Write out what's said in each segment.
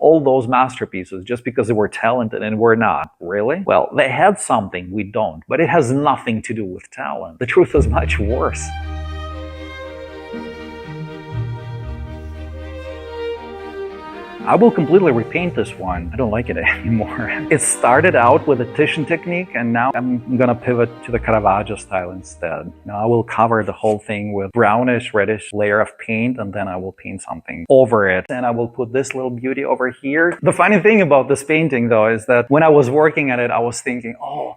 all those masterpieces just because they were talented and we're not. Really? Well, they had something we don't, but it has nothing to do with talent. The truth is much worse. I will completely repaint this one. I don't like it anymore. It started out with a Titian technique, and now I'm gonna pivot to the Caravaggio style instead. Now I will cover the whole thing with brownish, reddish layer of paint, and then I will paint something over it. And I will put this little beauty over here. The funny thing about this painting, though, is that when I was working at it, I was thinking, oh,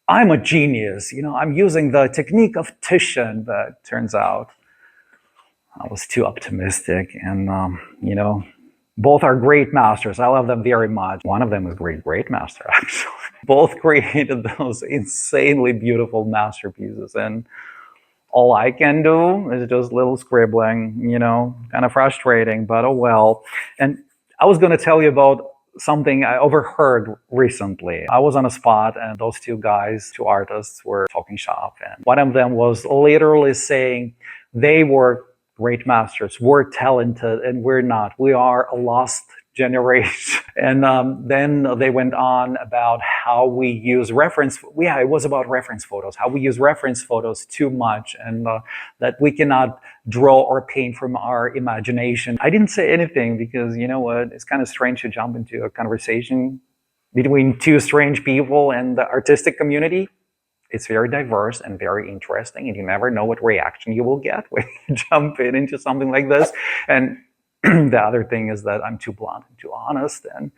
I'm a genius. I'm using the technique of Titian, but turns out I was too optimistic, and both are great masters. I love them very much. One of them is a great master, actually. Both created those insanely beautiful masterpieces, and all I can do is just little scribbling, kind of frustrating, but oh well. And I was going to tell you about something I overheard recently. I was on a spot, and those two artists, were talking shop, and one of them was literally saying they were great masters, we're talented, and we're not. We are a lost generation. And then they went on about how we use it was about reference photos, how we use reference photos too much, and that we cannot draw or paint from our imagination. I didn't say anything because, you know what, it's kind of strange to jump into a conversation between two strange people and the artistic community. It's very diverse and very interesting, and you never know what reaction you will get when you jump into something like this. And the other thing is that I'm too blunt and too honest, and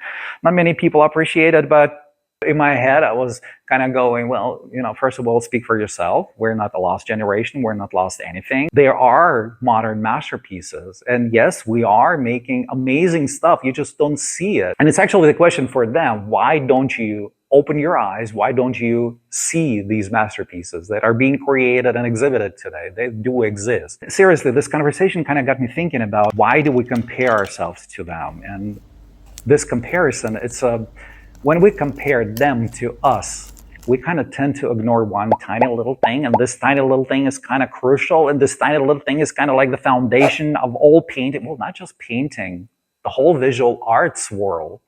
not many people appreciate it. But in my head, I was kind of going, well, first of all, speak for yourself. We're not the lost generation. We're not lost anything. There are modern masterpieces. And yes, we are making amazing stuff. You just don't see it. And it's actually the question for them. Why don't you open your eyes? Why don't you see these masterpieces that are being created and exhibited today? They do exist. Seriously, this conversation kind of got me thinking about why do we compare ourselves to them? And this comparison, when we compare them to us, we kind of tend to ignore one tiny little thing, and this tiny little thing is kind of crucial, and this tiny little thing is kind of like the foundation of all painting. Well, not just painting, the whole visual arts world.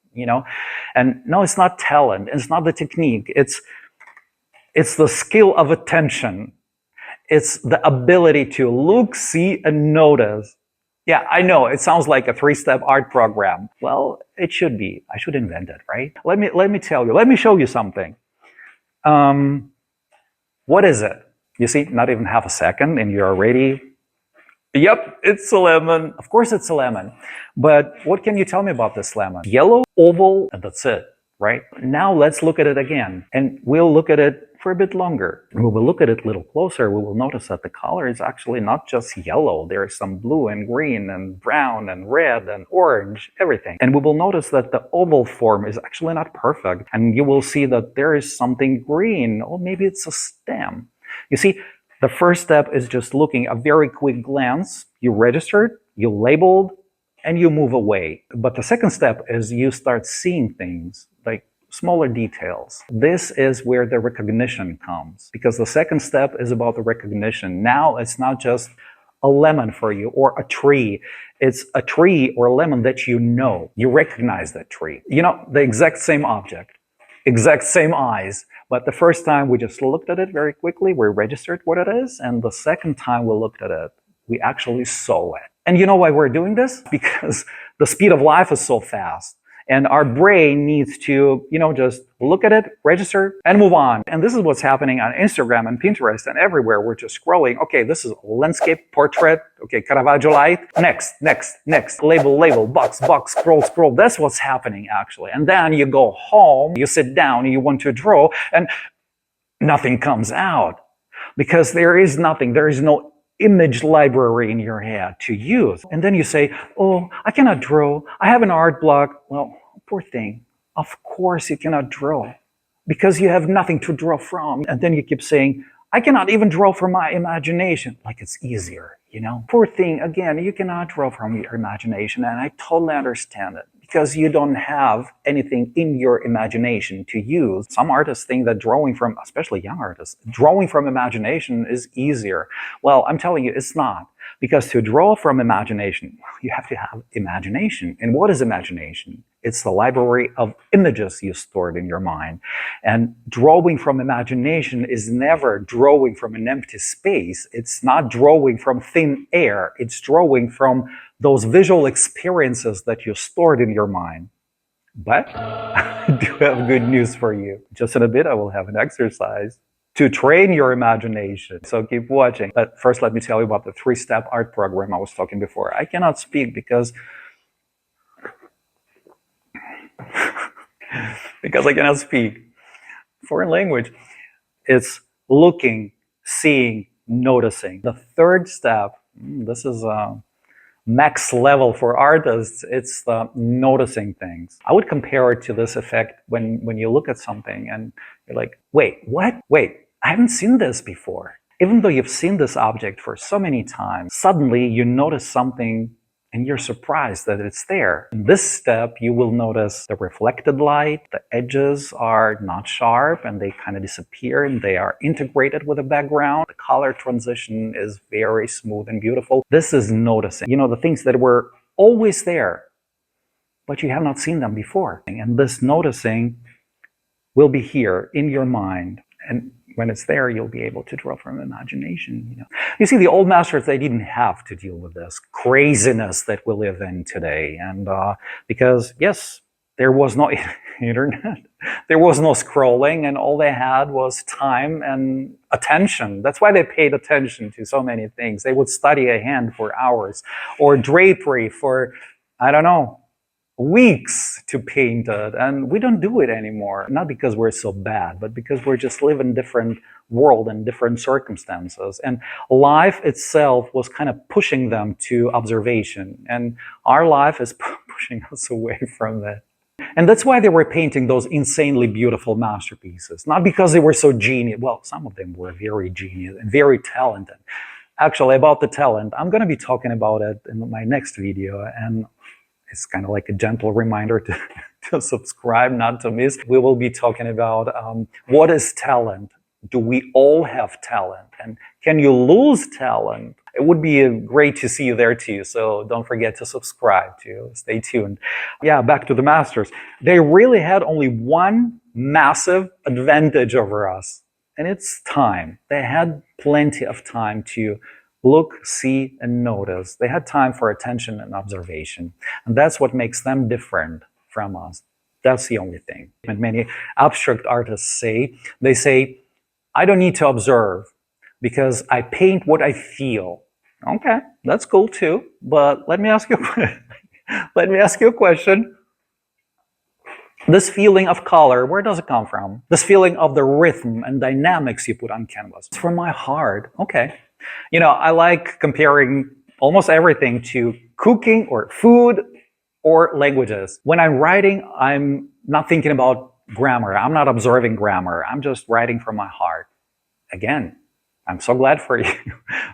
And no, it's not talent, it's not the technique, it's the skill of attention, it's the ability to look, see, and notice. Yeah, I know it sounds like a 3-step art program. Well, it should be. I should invent it, right? Let me tell you, let me show you something. What is it? You see, not even half a second and you're already, yep, it's a lemon. Of course it's a lemon. But what can you tell me about this lemon? Yellow, oval, and that's it, right? Now let's look at it again. And we'll look at it for a bit longer. We will look at it a little closer. We will notice that the color is actually not just yellow. There is some blue and green and brown and red and orange, everything. And we will notice that the oval form is actually not perfect. And you will see that there is something green. Or maybe it's a stem. You see, the first step is just looking a very quick glance. You registered, you labeled, and you move away. But the second step is you start seeing things like smaller details. This is where the recognition comes, because the second step is about the recognition. Now it's not just a lemon for you or a tree. It's a tree or a lemon that you know. You recognize that tree. The exact same object, exact same eyes. But the first time we just looked at it very quickly, we registered what it is. And the second time we looked at it, we actually saw it. And you know why we're doing this? Because the speed of life is so fast. And our brain needs to, just look at it, register, and move on. And this is what's happening on Instagram and Pinterest and everywhere. We're just scrolling. Okay, this is landscape, portrait. Okay, Caravaggio light. Next. Label, box, scroll. That's what's happening, actually. And then you go home, you sit down, and you want to draw, and nothing comes out. Because there is nothing. There is no image library in your head to use. And then you say, oh, I cannot draw. I have an art block. Well, poor thing. Of course you cannot draw because you have nothing to draw from. And then you keep saying, I cannot even draw from my imagination. Like it's easier, Poor thing, again, you cannot draw from your imagination. And I totally understand it. Because you don't have anything in your imagination to use. Some artists think that drawing from, especially young artists, drawing from imagination is easier. Well, I'm telling you, it's not. Because to draw from imagination, you have to have imagination. And what is imagination? It's the library of images you stored in your mind. And drawing from imagination is never drawing from an empty space. It's not drawing from thin air. It's drawing from those visual experiences that you stored in your mind. But I do have good news for you. Just in a bit, I will have an exercise to train your imagination. So keep watching. But first, let me tell you about the 3-step art program I was talking before. I cannot speak because I cannot speak foreign language. It's looking, seeing, noticing. The 3rd step, this is max level for artists, it's the noticing things. I would compare it to this effect when you look at something and you're like, wait, what? Wait, I haven't seen this before. Even though you've seen this object for so many times, suddenly you notice something and you're surprised that it's there. In this step, you will notice the reflected light, the edges are not sharp and they kind of disappear and they are integrated with the background. The color transition is very smooth and beautiful. This is noticing. You know, the things that were always there, but you have not seen them before. And this noticing will be here in your mind. And when it's there, you'll be able to draw from imagination. You see, the old masters, they didn't have to deal with this craziness that we live in today. And because, yes, there was no internet, there was no scrolling, and all they had was time and attention. That's why they paid attention to so many things. They would study a hand for hours, or drapery for, I don't know, weeks to paint it, and we don't do it anymore. Not because we're so bad, but because we're just live in different world and different circumstances. And life itself was kind of pushing them to observation, and our life is pushing us away from that. And that's why they were painting those insanely beautiful masterpieces. Not because they were so genius. Well, some of them were very genius and very talented. Actually, about the talent, I'm going to be talking about it in my next video, and it's kind of like a gentle reminder to subscribe, not to miss. We will be talking about what is talent? Do we all have talent? And can you lose talent? It would be great to see you there too. So don't forget to subscribe too. Stay tuned. Yeah, back to the masters. They really had only one massive advantage over us, and it's time. They had plenty of time to look, see, and notice. They had time for attention and observation. And that's what makes them different from us. That's the only thing. And many abstract artists say, I don't need to observe because I paint what I feel. Okay, that's cool too. But let me ask you a question. This feeling of color, where does it come from? This feeling of the rhythm and dynamics you put on canvas. It's from my heart. Okay. I like comparing almost everything to cooking or food or languages. When I'm writing, I'm not thinking about grammar. I'm not observing grammar. I'm just writing from my heart. Again, I'm so glad for you.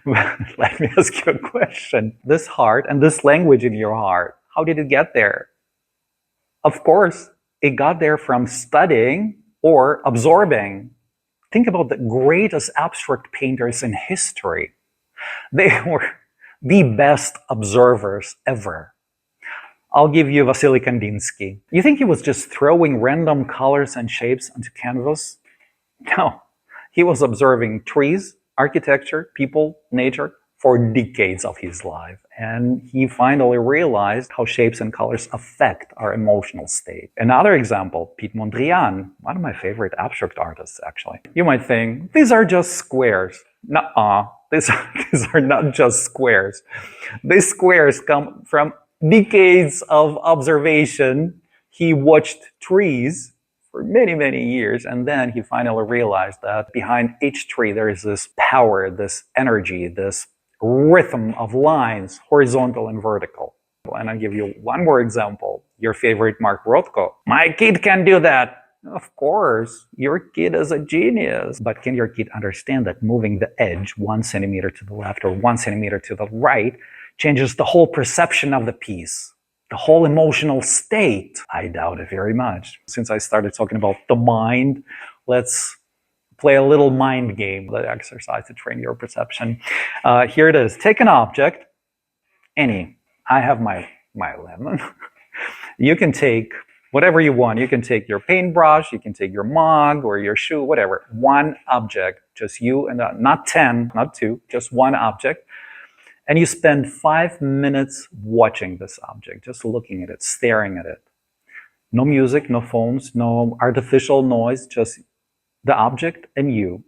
Let me ask you a question. This heart and this language in your heart, how did it get there? Of course, it got there from studying or absorbing. Think about the greatest abstract painters in history. They were the best observers ever. I'll give you Vasily Kandinsky. You think he was just throwing random colors and shapes onto canvas? No. He was observing trees, architecture, people, nature for decades of his life. And he finally realized how shapes and colors affect our emotional state. Another example, Piet Mondrian, one of my favorite abstract artists, actually. You might think, these are just squares. Nuh-uh. These are not just squares. These squares come from decades of observation. He watched trees for many, many years, and then he finally realized that behind each tree there is this power, this energy, this rhythm of lines, horizontal and vertical. And I'll give you one more example. Your favorite Mark Rothko. My kid can do that. Of course, your kid is a genius. But can your kid understand that moving the edge 1 centimeter to the left or 1 centimeter to the right changes the whole perception of the piece, the whole emotional state? I doubt it very much. Since I started talking about the mind, let's play a little mind game, the exercise to train your perception. Here it is. Take an object, any. I have my lemon. You can take whatever you want. You can take your paintbrush, you can take your mug or your shoe, whatever. One object, just you and not 10, not 2, just one object. And you spend 5 minutes watching this object, just looking at it, staring at it. No music, no phones, no artificial noise, just the object and you.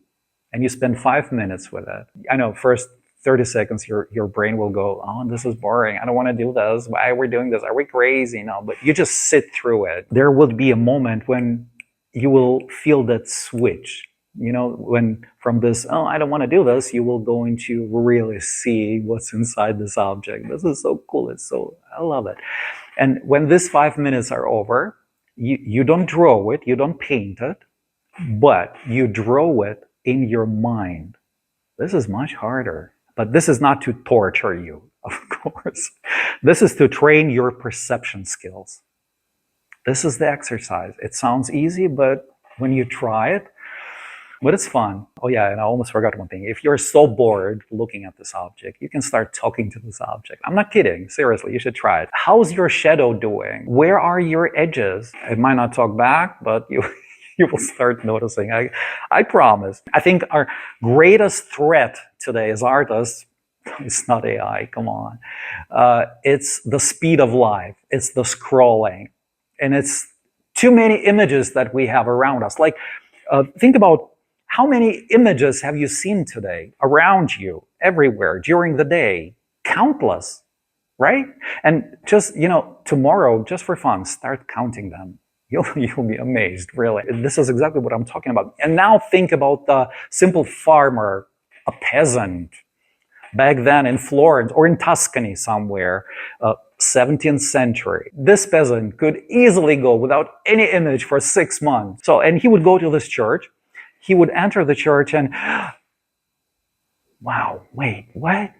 And you spend 5 minutes with it. I know, first 30 seconds, your brain will go, oh, this is boring. I don't want to do this. Why are we doing this? Are we crazy? No, but you just sit through it. There will be a moment when you will feel that switch. You know, when from this, oh, I don't want to do this, you will go into really see what's inside this object. This is so cool. I love it. And when these 5 minutes are over, you don't draw it, you don't paint it, but you draw it in your mind. This is much harder. But this is not to torture you, of course. This is to train your perception skills. This is the exercise. It sounds easy, but when you try it, but it's fun. Oh yeah, and I almost forgot one thing. If you're so bored looking at this object, you can start talking to this object. I'm not kidding. Seriously, you should try it. How's your shadow doing? Where are your edges? It might not talk back, but you will start noticing. I promise. I think our greatest threat today as artists, it's not AI, come on. It's the speed of life. It's the scrolling. And it's too many images that we have around us. Like, think about how many images have you seen today around you, everywhere, during the day? Countless, right? And just, tomorrow, just for fun, start counting them. You'll be amazed, really. This is exactly what I'm talking about. And now think about the simple farmer, a peasant, back then in Florence or in Tuscany somewhere, 17th century. This peasant could easily go without any image for 6 months. And he would go to this church. He would enter the church and, wow, wait, what?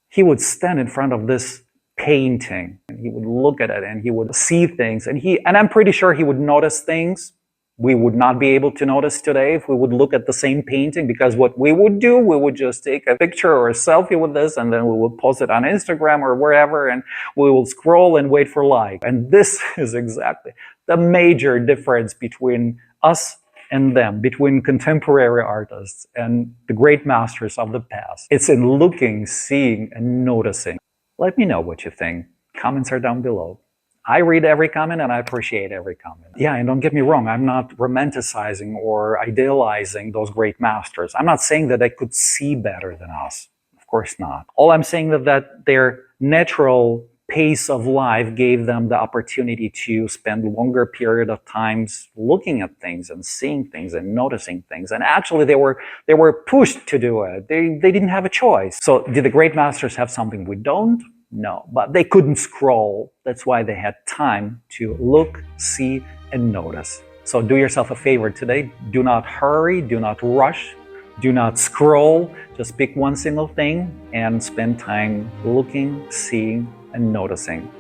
He would stand in front of this painting and he would look at it and he would see things and I'm pretty sure he would notice things we would not be able to notice today if we would look at the same painting, because what we would do, we would just take a picture or a selfie with this and then we would post it on Instagram or wherever and we will scroll and wait for like. And this is exactly the major difference between us and them, between contemporary artists and the great masters of the past. It's in looking, seeing, and noticing. Let me know what you think. Comments are down below. I read every comment and I appreciate every comment. Yeah, and don't get me wrong, I'm not romanticizing or idealizing those great masters. I'm not saying that they could see better than us. Of course not. All I'm saying is that their natural pace of life gave them the opportunity to spend longer period of times looking at things and seeing things and noticing things. And actually they were pushed to do it. They didn't have a choice. So did the great masters have something we don't? No, but they couldn't scroll. That's why they had time to look, see, and notice. So do yourself a favor today. Do not hurry, do not rush, do not scroll. Just pick one single thing and spend time looking, seeing, and noticing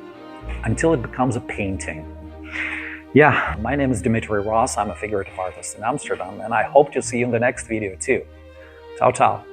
until it becomes a painting. Yeah, my name is Dimitri Ross. I'm a figurative artist in Amsterdam, and I hope to see you in the next video too. Ciao, ciao.